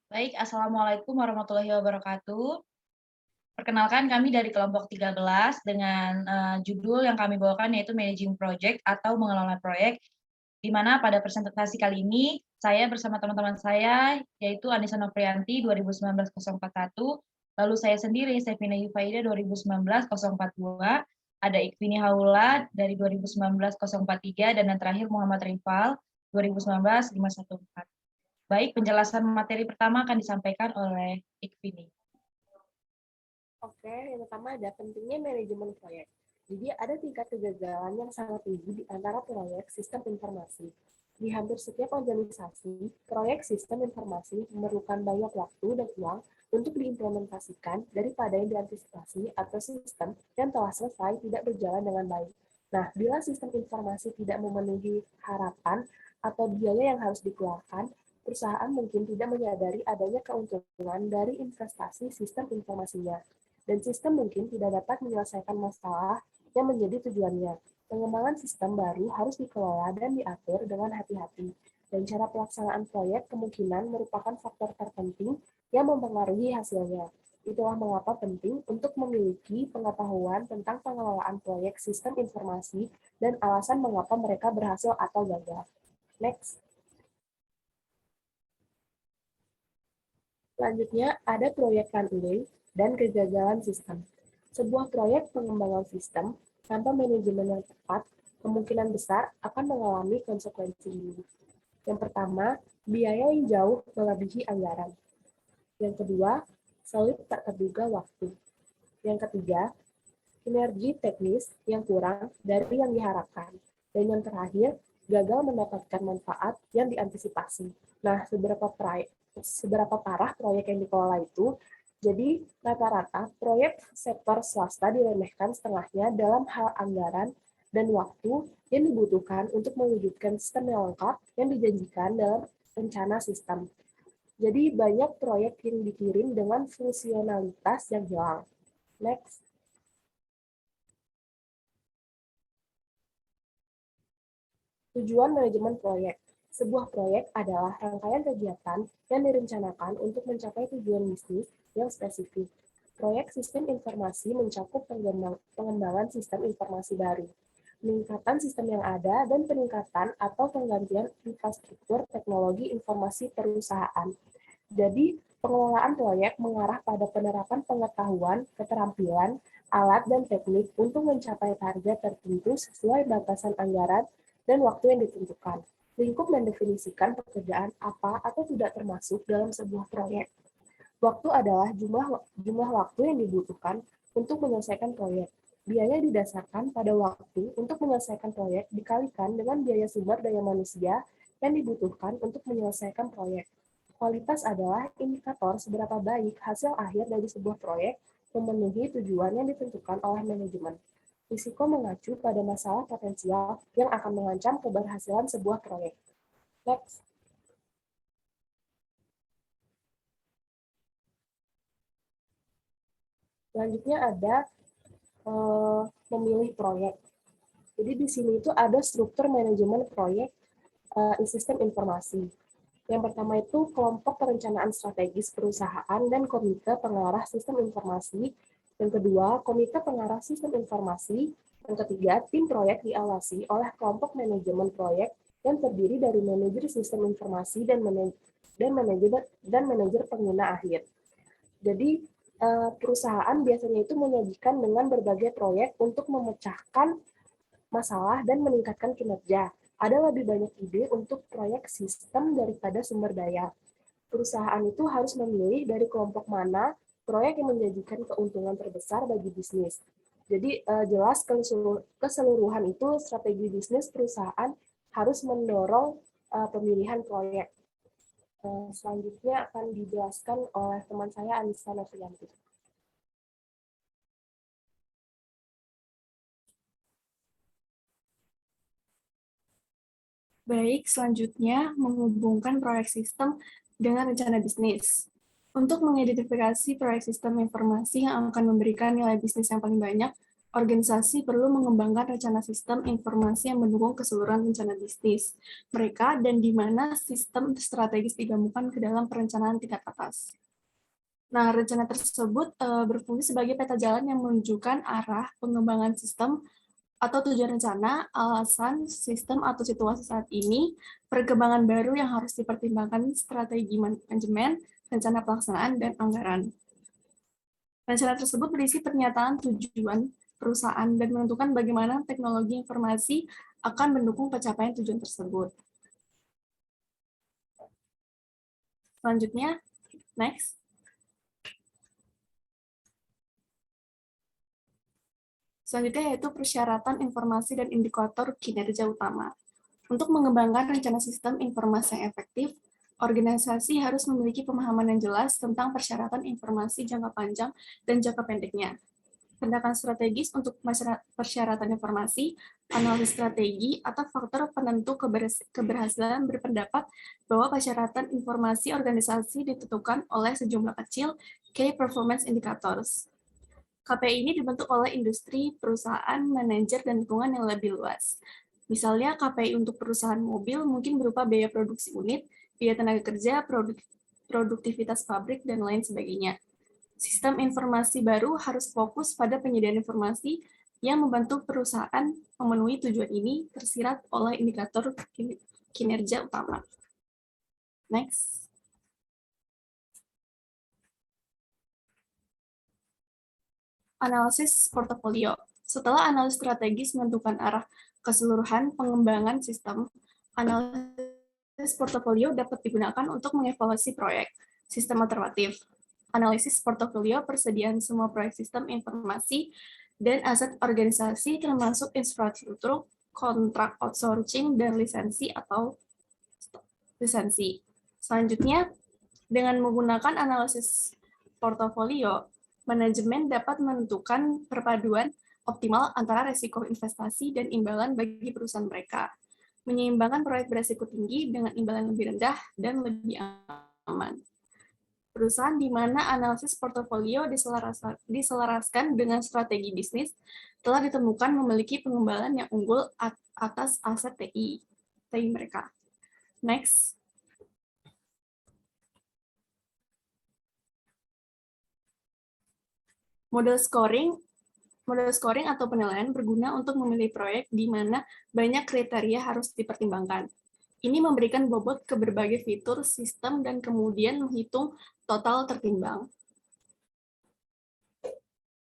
Baik, Assalamualaikum warahmatullahi wabarakatuh. Perkenalkan kami dari kelompok 13 dengan, judul yang kami bawakan yaitu Managing Project atau mengelola proyek, di mana pada presentasi kali ini saya bersama teman-teman saya yaitu Anissa Noprianti 2019-041, lalu saya sendiri Sevina Yufaida 2019-042, ada Ikvini Haula dari 2019-043, dan yang terakhir Muhammad Rifal 2019-514. Baik, penjelasan materi pertama akan disampaikan oleh Ikvini. Oke, yang pertama ada pentingnya manajemen proyek. Jadi ada tingkat kegagalan yang sangat tinggi di antara proyek sistem informasi. Di hampir setiap organisasi, proyek sistem informasi memerlukan banyak waktu dan uang untuk diimplementasikan daripada yang diantisipasi atau sistem yang telah selesai tidak berjalan dengan baik. Nah, bila sistem informasi tidak memenuhi harapan atau biaya yang harus dikeluarkan, perusahaan mungkin tidak menyadari adanya keuntungan dari investasi sistem informasinya dan sistem mungkin tidak dapat menyelesaikan masalah yang menjadi tujuannya. Pengembangan sistem baru harus dikelola dan diatur dengan hati-hati, dan cara pelaksanaan proyek kemungkinan merupakan faktor terpenting yang mempengaruhi hasilnya. Itulah mengapa penting untuk memiliki pengetahuan tentang pengelolaan proyek sistem informasi dan alasan mengapa mereka berhasil atau gagal. Next. Selanjutnya, ada proyek runway dan kegagalan sistem. Sebuah proyek pengembangan sistem tanpa manajemen yang tepat kemungkinan besar akan mengalami konsekuensi ini. Yang pertama, biaya yang jauh melebihi anggaran. Yang kedua, sulit tak terduga waktu. Yang ketiga, sinergi teknis yang kurang dari yang diharapkan. Dan yang terakhir, gagal mendapatkan manfaat yang diantisipasi. Nah, seberapa parah proyek yang dikelola itu? Jadi, rata-rata proyek sektor swasta diremehkan setengahnya dalam hal anggaran dan waktu yang dibutuhkan untuk mewujudkan sistem yang lengkap yang dijanjikan dalam rencana sistem. Jadi, banyak proyek yang dikirim dengan fungsionalitas yang hilang. Next. Tujuan manajemen proyek. Sebuah proyek adalah rangkaian kegiatan yang direncanakan untuk mencapai tujuan bisnis yang spesifik. Proyek sistem informasi mencakup pengembangan sistem informasi baru, peningkatan sistem yang ada, dan peningkatan atau penggantian infrastruktur teknologi informasi perusahaan. Jadi, pengelolaan proyek mengarah pada penerapan pengetahuan, keterampilan, alat, dan teknik untuk mencapai target tertentu sesuai batasan anggaran dan waktu yang ditentukan. Lingkup mendefinisikan pekerjaan apa atau tidak termasuk dalam sebuah proyek. Waktu adalah jumlah waktu yang dibutuhkan untuk menyelesaikan proyek. Biaya didasarkan pada waktu untuk menyelesaikan proyek dikalikan dengan biaya sumber daya manusia yang dibutuhkan untuk menyelesaikan proyek. Kualitas adalah indikator seberapa baik hasil akhir dari sebuah proyek memenuhi tujuan yang ditentukan oleh manajemen. Risiko mengacu pada masalah potensial yang akan mengancam keberhasilan sebuah proyek. Next. Selanjutnya ada memilih proyek. Jadi di sini itu ada struktur manajemen proyek sistem informasi. Yang pertama itu kelompok perencanaan strategis perusahaan dan komite pengarah sistem informasi. Yang kedua, komite pengarah sistem informasi. Yang ketiga, tim proyek diawasi oleh kelompok manajemen proyek yang terdiri dari manajer sistem informasi dan manajer pengguna akhir. Jadi perusahaan biasanya itu menyajikan dengan berbagai proyek untuk memecahkan masalah dan meningkatkan kinerja. Ada lebih banyak ide untuk proyek sistem daripada sumber daya. Perusahaan itu harus memilih dari kelompok mana proyek yang menjanjikan keuntungan terbesar bagi bisnis. Jadi jelas keseluruhan itu strategi bisnis perusahaan harus mendorong pemilihan proyek. Selanjutnya akan dijelaskan oleh teman saya Anissa Novianti. Baik, selanjutnya menghubungkan proyek sistem dengan rencana bisnis. Untuk mengidentifikasi proyek sistem informasi yang akan memberikan nilai bisnis yang paling banyak, Organisasi perlu mengembangkan rencana sistem informasi yang mendukung keseluruhan rencana bisnis mereka dan di mana sistem strategis digabungkan ke dalam perencanaan tingkat atas. Nah, rencana tersebut berfungsi sebagai peta jalan yang menunjukkan arah pengembangan sistem atau tujuan rencana, alasan, sistem, atau situasi saat ini, perkembangan baru yang harus dipertimbangkan, strategi manajemen, rencana pelaksanaan, dan anggaran. Rencana tersebut berisi pernyataan tujuan perusahaan dan menentukan bagaimana teknologi informasi akan mendukung pencapaian tujuan tersebut. Selanjutnya, next. Selanjutnya yaitu persyaratan informasi dan indikator kinerja utama. Untuk mengembangkan rencana sistem informasi yang efektif, organisasi harus memiliki pemahaman yang jelas tentang persyaratan informasi jangka panjang dan jangka pendeknya. Tindakan strategis untuk persyaratan informasi, analisis strategi, atau faktor penentu keberhasilan berpendapat bahwa persyaratan informasi organisasi ditentukan oleh sejumlah kecil Key Performance Indicators. KPI ini dibentuk oleh industri, perusahaan, manajer, dan lingkungan yang lebih luas. Misalnya KPI untuk perusahaan mobil mungkin berupa biaya produksi unit, biaya tenaga kerja, produktivitas pabrik, dan lain sebagainya. Sistem informasi baru harus fokus pada penyediaan informasi yang membantu perusahaan memenuhi tujuan ini tersirat oleh indikator kinerja utama. Next. Analisis portofolio. Setelah analisis strategis menentukan arah keseluruhan pengembangan sistem, analisis portofolio dapat digunakan untuk mengevaluasi proyek sistem alternatif. Analisis portofolio persediaan semua proyek sistem informasi dan aset organisasi termasuk infrastruktur, kontrak outsourcing, dan lisensi atau lisensi. Selanjutnya, dengan menggunakan analisis portofolio, manajemen dapat menentukan perpaduan optimal antara risiko investasi dan imbalan bagi perusahaan mereka, menyeimbangkan proyek berisiko tinggi dengan imbalan lebih rendah dan lebih aman. Perusahaan di mana analisis portofolio diselaraskan dengan strategi bisnis telah ditemukan memiliki pengembangan yang unggul atas aset TI mereka. Next. Model scoring atau penilaian berguna untuk memilih proyek di mana banyak kriteria harus dipertimbangkan. Ini memberikan bobot ke berbagai fitur sistem dan kemudian menghitung total tertimbang.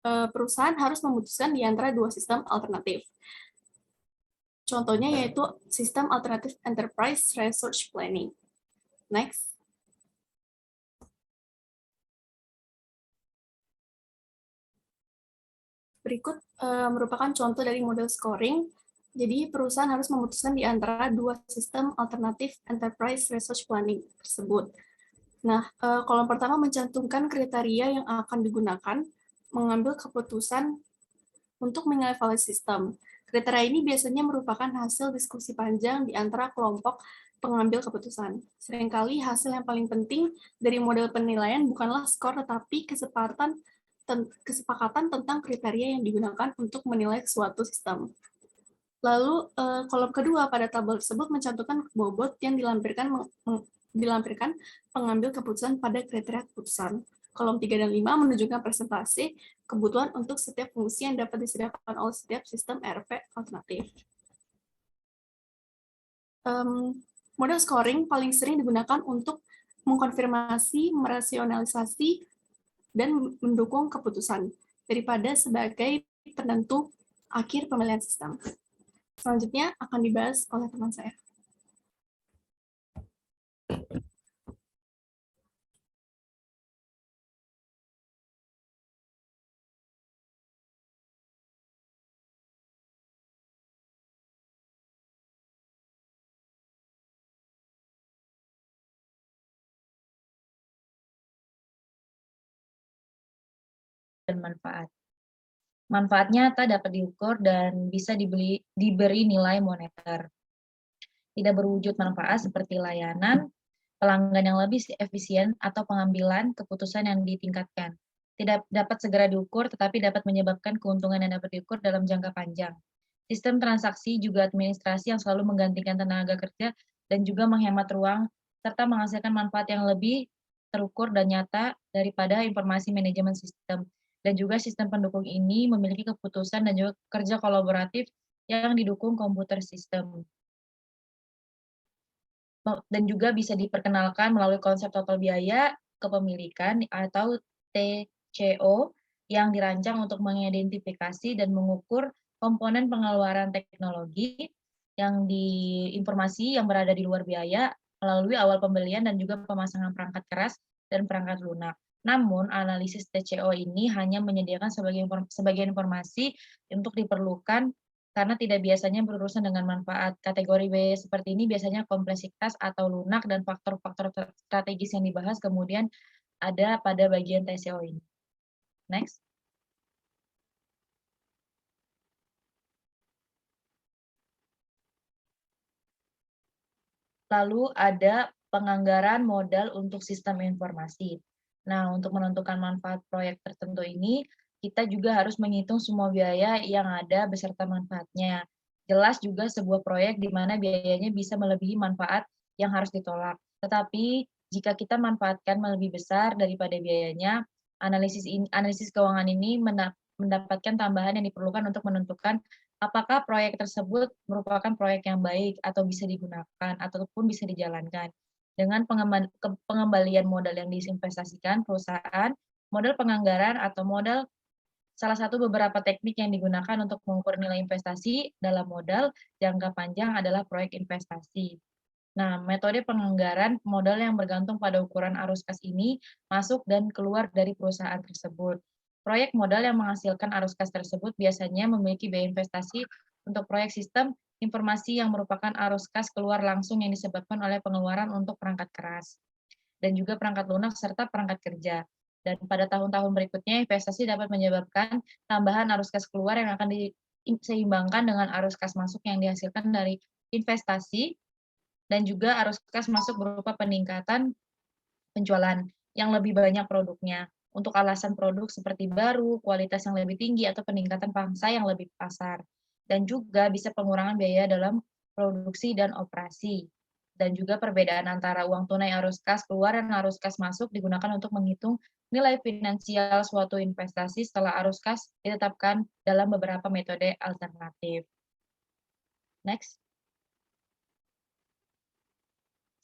Perusahaan harus memutuskan di antara dua sistem alternatif. Contohnya yaitu sistem alternatif Enterprise Resource Planning. Next. Berikut merupakan contoh dari model scoring. Jadi perusahaan harus memutuskan di antara dua sistem alternatif Enterprise Resource Planning tersebut. Nah, kolom pertama mencantumkan kriteria yang akan digunakan mengambil keputusan untuk mengevaluasi sistem. Kriteria ini biasanya merupakan hasil diskusi panjang di antara kelompok pengambil keputusan. Seringkali hasil yang paling penting dari model penilaian bukanlah skor, tetapi kesepakatan tentang kriteria yang digunakan untuk menilai suatu sistem. Lalu, kolom kedua pada tabel tersebut mencantumkan bobot yang dilampirkan pengambil keputusan pada kriteria keputusan. Kolom 3 dan 5 menunjukkan presentasi kebutuhan untuk setiap fungsi yang dapat disediakan oleh setiap sistem ERP alternatif. Model scoring paling sering digunakan untuk mengkonfirmasi, merasionalisasi, dan mendukung keputusan daripada sebagai penentu akhir pemilihan sistem. Selanjutnya akan dibahas oleh teman saya. Dan manfaat. Manfaat nyata dapat diukur dan bisa diberi nilai moneter. Tidak berwujud manfaat seperti layanan, pelanggan yang lebih efisien, atau pengambilan keputusan yang ditingkatkan. tidak dapat segera diukur, tetapi dapat menyebabkan keuntungan yang dapat diukur dalam jangka panjang. Sistem transaksi juga administrasi yang selalu menggantikan tenaga kerja dan juga menghemat ruang, serta menghasilkan manfaat yang lebih terukur dan nyata daripada informasi manajemen sistem. Dan juga sistem pendukung ini memiliki keputusan dan juga kerja kolaboratif yang didukung komputer sistem. Dan juga bisa diperkenalkan melalui konsep total biaya kepemilikan atau TCO yang dirancang untuk mengidentifikasi dan mengukur komponen pengeluaran teknologi yang informasi yang berada di luar biaya melalui awal pembelian dan juga pemasangan perangkat keras dan perangkat lunak. Namun, analisis TCO ini hanya menyediakan sebagian informasi untuk diperlukan karena tidak biasanya berurusan dengan manfaat. Kategori biaya seperti ini biasanya kompleksitas atau lunak dan faktor-faktor strategis yang dibahas kemudian ada pada bagian TCO ini. Next. Lalu ada penganggaran modal untuk sistem informasi. Nah, untuk menentukan manfaat proyek tertentu ini, kita juga harus menghitung semua biaya yang ada beserta manfaatnya. Jelas juga sebuah proyek di mana biayanya bisa melebihi manfaat yang harus ditolak. Tetapi jika kita manfaatkan lebih besar daripada biayanya, analisis keuangan ini mendapatkan tambahan yang diperlukan untuk menentukan apakah proyek tersebut merupakan proyek yang baik atau bisa digunakan ataupun bisa dijalankan. Dengan pengembalian modal yang diinvestasikan perusahaan, modal penganggaran atau modal salah satu beberapa teknik yang digunakan untuk mengukur nilai investasi dalam modal jangka panjang adalah proyek investasi. Nah, metode penganggaran modal yang bergantung pada ukuran arus kas ini masuk dan keluar dari perusahaan tersebut. Proyek modal yang menghasilkan arus kas tersebut biasanya memiliki biaya investasi untuk proyek sistem informasi yang merupakan arus kas keluar langsung yang disebabkan oleh pengeluaran untuk perangkat keras dan juga perangkat lunak serta perangkat kerja. Dan pada tahun-tahun berikutnya investasi dapat menyebabkan tambahan arus kas keluar yang akan diseimbangkan dengan arus kas masuk yang dihasilkan dari investasi dan juga arus kas masuk berupa peningkatan penjualan yang lebih banyak produknya untuk alasan produk seperti baru, kualitas yang lebih tinggi, atau peningkatan pangsa yang lebih pasar. Dan juga bisa pengurangan biaya dalam produksi dan operasi. Dan juga perbedaan antara uang tunai arus kas keluar dan arus kas masuk digunakan untuk menghitung nilai finansial suatu investasi setelah arus kas ditetapkan dalam beberapa metode alternatif. Next.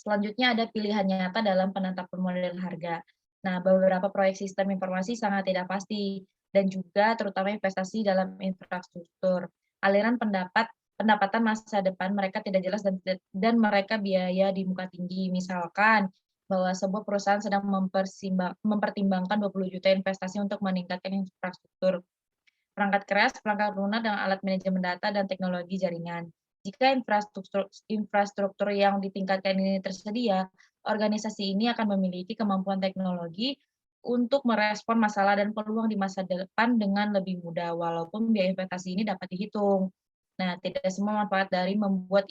Selanjutnya ada pilihan nyata dalam penetapan model harga. Nah, beberapa proyek sistem informasi sangat tidak pasti dan juga terutama investasi dalam infrastruktur. Aliran pendapatan masa depan mereka tidak jelas dan mereka biaya di muka tinggi. Misalkan bahwa sebuah perusahaan sedang mempertimbangkan 20 juta investasi untuk meningkatkan infrastruktur perangkat keras, perangkat lunak, dan alat manajemen data dan teknologi jaringan. Jika infrastruktur yang ditingkatkan ini tersedia, organisasi ini akan memiliki kemampuan teknologi untuk merespon masalah dan peluang di masa depan dengan lebih mudah, walaupun biaya investasi ini dapat dihitung. Nah, tidak semua manfaat dari membuat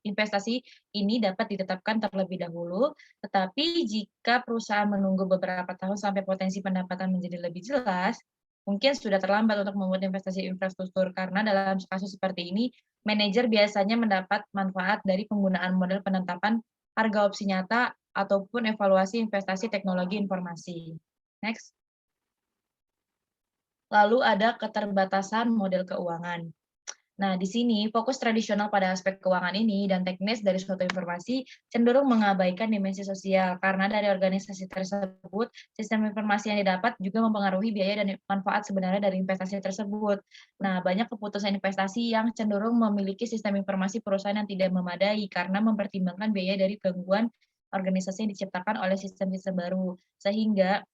investasi ini dapat ditetapkan terlebih dahulu, tetapi jika perusahaan menunggu beberapa tahun sampai potensi pendapatan menjadi lebih jelas, mungkin sudah terlambat untuk membuat investasi infrastruktur karena dalam kasus seperti ini, manajer biasanya mendapat manfaat dari penggunaan model penetapan harga opsi nyata ataupun evaluasi investasi teknologi informasi. Next. Lalu ada keterbatasan model keuangan. Nah, di sini fokus tradisional pada aspek keuangan ini dan teknis dari suatu informasi cenderung mengabaikan dimensi sosial karena dari organisasi tersebut, sistem informasi yang didapat juga mempengaruhi biaya dan manfaat sebenarnya dari investasi tersebut. Nah, banyak keputusan investasi yang cenderung memiliki sistem informasi perusahaan yang tidak memadai karena mempertimbangkan biaya dari gangguan organisasi yang diciptakan oleh sistem-sistem baru. Sehingga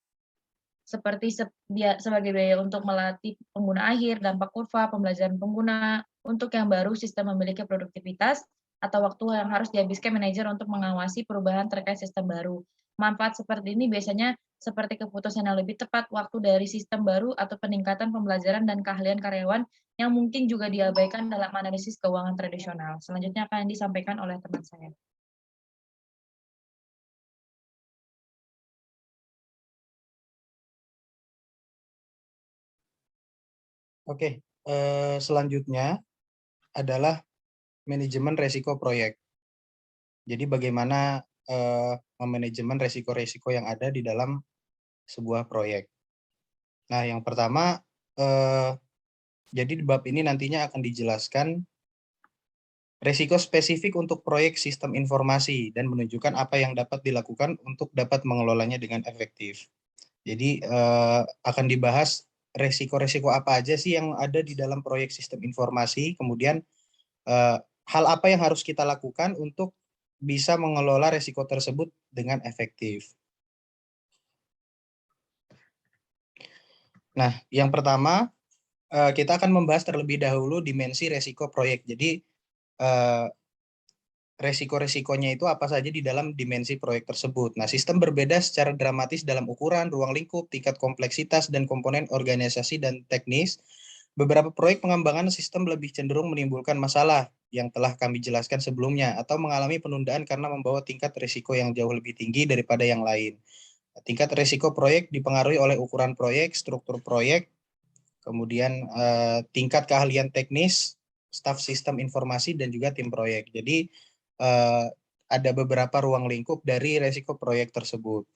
seperti sebagai biaya untuk melatih pengguna akhir, dampak kurva, pembelajaran pengguna. Untuk yang baru, sistem memiliki produktivitas atau waktu yang harus dihabiskan manajer untuk mengawasi perubahan terkait sistem baru. Manfaat seperti ini biasanya seperti keputusan yang lebih tepat, waktu dari sistem baru, atau peningkatan pembelajaran dan keahlian karyawan yang mungkin juga diabaikan dalam analisis keuangan tradisional. Selanjutnya akan disampaikan oleh teman saya. Oke, selanjutnya adalah manajemen resiko proyek. Jadi bagaimana memanajemen resiko-resiko yang ada di dalam sebuah proyek. Nah, yang pertama, jadi di bab ini nantinya akan dijelaskan resiko spesifik untuk proyek sistem informasi dan menunjukkan apa yang dapat dilakukan untuk dapat mengelolanya dengan efektif. Jadi akan dibahas resiko-resiko apa aja sih yang ada di dalam proyek sistem informasi, kemudian hal apa yang harus kita lakukan untuk bisa mengelola resiko tersebut dengan efektif. Nah, yang pertama, kita akan membahas terlebih dahulu dimensi resiko proyek. Jadi, resiko-resikonya itu apa saja di dalam dimensi proyek tersebut. Nah, sistem berbeda secara dramatis dalam ukuran, ruang lingkup, tingkat kompleksitas, dan komponen organisasi dan teknis. Beberapa proyek pengembangan sistem lebih cenderung menimbulkan masalah yang telah kami jelaskan sebelumnya, atau mengalami penundaan karena membawa tingkat risiko yang jauh lebih tinggi daripada yang lain. Tingkat risiko proyek dipengaruhi oleh ukuran proyek, struktur proyek, kemudian tingkat keahlian teknis, staf sistem informasi, dan juga tim proyek. Jadi ada beberapa ruang lingkup dari resiko proyek tersebut.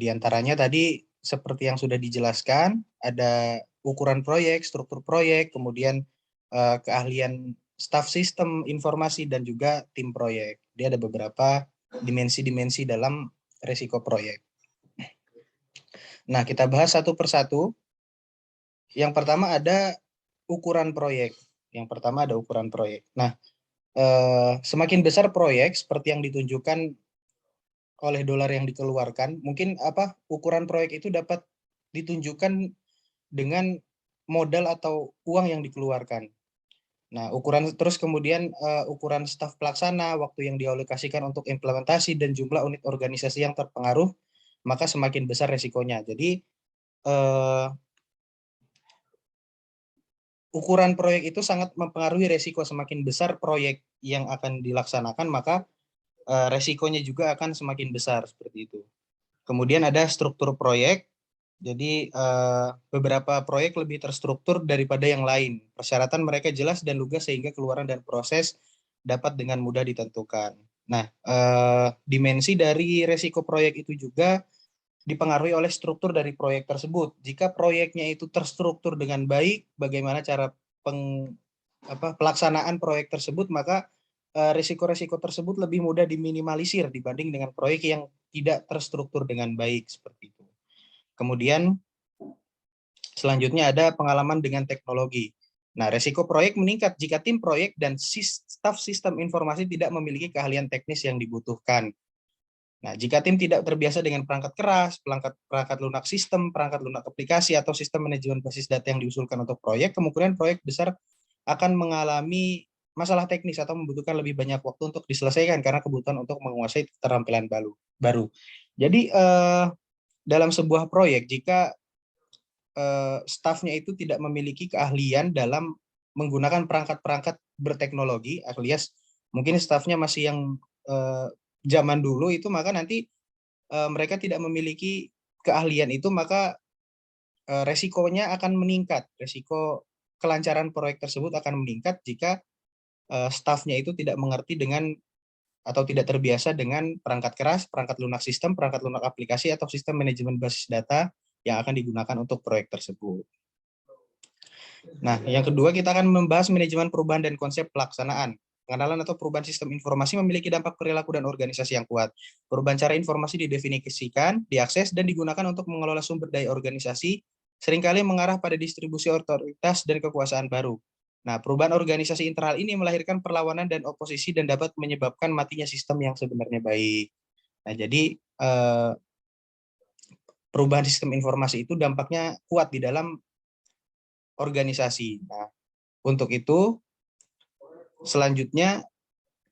Di antaranya tadi seperti yang sudah dijelaskan, ada ukuran proyek, struktur proyek, kemudian keahlian staf sistem informasi, dan juga tim proyek. Dia ada beberapa dimensi-dimensi dalam resiko proyek. Nah, kita bahas satu persatu. Yang pertama ada ukuran proyek. Nah, semakin besar proyek seperti yang ditunjukkan oleh dolar yang dikeluarkan, mungkin ukuran proyek itu dapat ditunjukkan dengan modal atau uang yang dikeluarkan. Nah, kemudian ukuran staf pelaksana, waktu yang dialokasikan untuk implementasi, dan jumlah unit organisasi yang terpengaruh, maka semakin besar resikonya. Jadi ukuran proyek itu sangat mempengaruhi resiko. Semakin besar proyek yang akan dilaksanakan, maka resikonya juga akan semakin besar, seperti itu. Kemudian ada struktur proyek. Jadi beberapa proyek lebih terstruktur daripada yang lain. Persyaratan mereka jelas dan lugas sehingga keluaran dan proses dapat dengan mudah ditentukan. Nah, dimensi dari resiko proyek itu juga dipengaruhi oleh struktur dari proyek tersebut. Jika proyeknya itu terstruktur dengan baik, bagaimana cara pelaksanaan proyek tersebut, maka risiko-risiko tersebut lebih mudah diminimalisir dibanding dengan proyek yang tidak terstruktur dengan baik, seperti itu. Kemudian selanjutnya ada pengalaman dengan teknologi. Nah, risiko proyek meningkat jika tim proyek dan staf sistem informasi tidak memiliki keahlian teknis yang dibutuhkan. Nah, jika tim tidak terbiasa dengan perangkat keras, perangkat lunak sistem, perangkat lunak aplikasi, atau sistem manajemen basis data yang diusulkan untuk proyek, kemungkinan proyek besar akan mengalami masalah teknis atau membutuhkan lebih banyak waktu untuk diselesaikan karena kebutuhan untuk menguasai keterampilan baru. Jadi, dalam sebuah proyek, jika stafnya itu tidak memiliki keahlian dalam menggunakan perangkat-perangkat berteknologi, alias mungkin stafnya masih yang zaman dulu itu, maka nanti mereka tidak memiliki keahlian itu, maka resikonya akan meningkat. Resiko kelancaran proyek tersebut akan meningkat jika stafnya itu tidak mengerti dengan atau tidak terbiasa dengan perangkat keras, perangkat lunak sistem, perangkat lunak aplikasi, atau sistem manajemen basis data yang akan digunakan untuk proyek tersebut. Nah, yang kedua kita akan membahas manajemen perubahan dan konsep pelaksanaan. Pengenalan atau perubahan sistem informasi memiliki dampak perilaku dan organisasi yang kuat. Perubahan cara informasi didefinisikan, diakses, dan digunakan untuk mengelola sumber daya organisasi, seringkali mengarah pada distribusi otoritas dan kekuasaan baru. Nah, perubahan organisasi internal ini melahirkan perlawanan dan oposisi dan dapat menyebabkan matinya sistem yang sebenarnya baik. Nah, jadi perubahan sistem informasi itu dampaknya kuat di dalam organisasi. Nah, untuk itu selanjutnya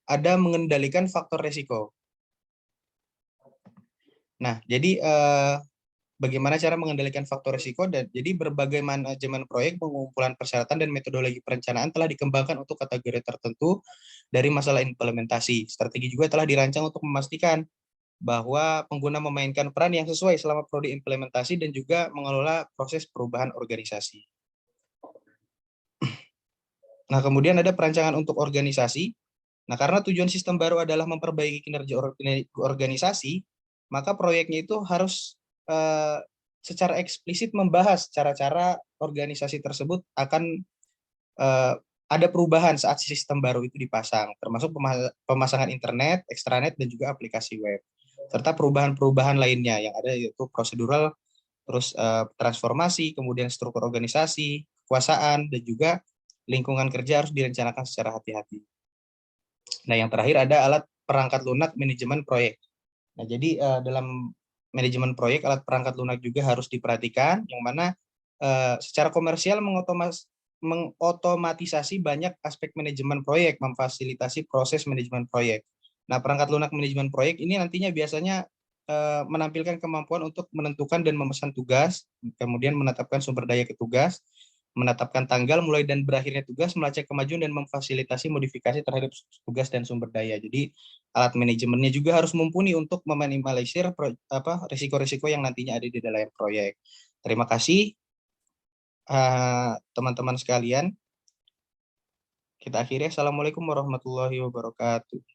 ada mengendalikan faktor risiko. Nah, jadi bagaimana cara mengendalikan faktor risiko? Jadi berbagai manajemen proyek, pengumpulan persyaratan, dan metodologi perencanaan telah dikembangkan untuk kategori tertentu dari masalah implementasi. Strategi juga telah dirancang untuk memastikan bahwa pengguna memainkan peran yang sesuai selama prodi implementasi dan juga mengelola proses perubahan organisasi. Nah, kemudian ada perancangan untuk organisasi. Nah, karena tujuan sistem baru adalah memperbaiki kinerja organisasi, maka proyeknya itu harus secara eksplisit membahas cara-cara organisasi tersebut akan ada perubahan saat sistem baru itu dipasang, termasuk pemasangan internet, extranet, dan juga aplikasi web, serta perubahan-perubahan lainnya yang ada yaitu prosedural, terus transformasi, kemudian struktur organisasi, kekuasaan, dan juga lingkungan kerja harus direncanakan secara hati-hati. Nah, yang terakhir ada alat perangkat lunak manajemen proyek. Nah, jadi dalam manajemen proyek alat perangkat lunak juga harus diperhatikan, yang mana secara komersial mengotomatisasi banyak aspek manajemen proyek, memfasilitasi proses manajemen proyek. Nah, perangkat lunak manajemen proyek ini nantinya biasanya menampilkan kemampuan untuk menentukan dan memesan tugas, kemudian menetapkan sumber daya ke tugas, menetapkan tanggal mulai dan berakhirnya tugas, melacak kemajuan dan memfasilitasi modifikasi terhadap tugas dan sumber daya. Jadi alat manajemennya juga harus mumpuni untuk meminimalisir risiko-risiko yang nantinya ada di dalam proyek. Terima kasih teman-teman sekalian. Kita akhiri. Assalamualaikum warahmatullahi wabarakatuh.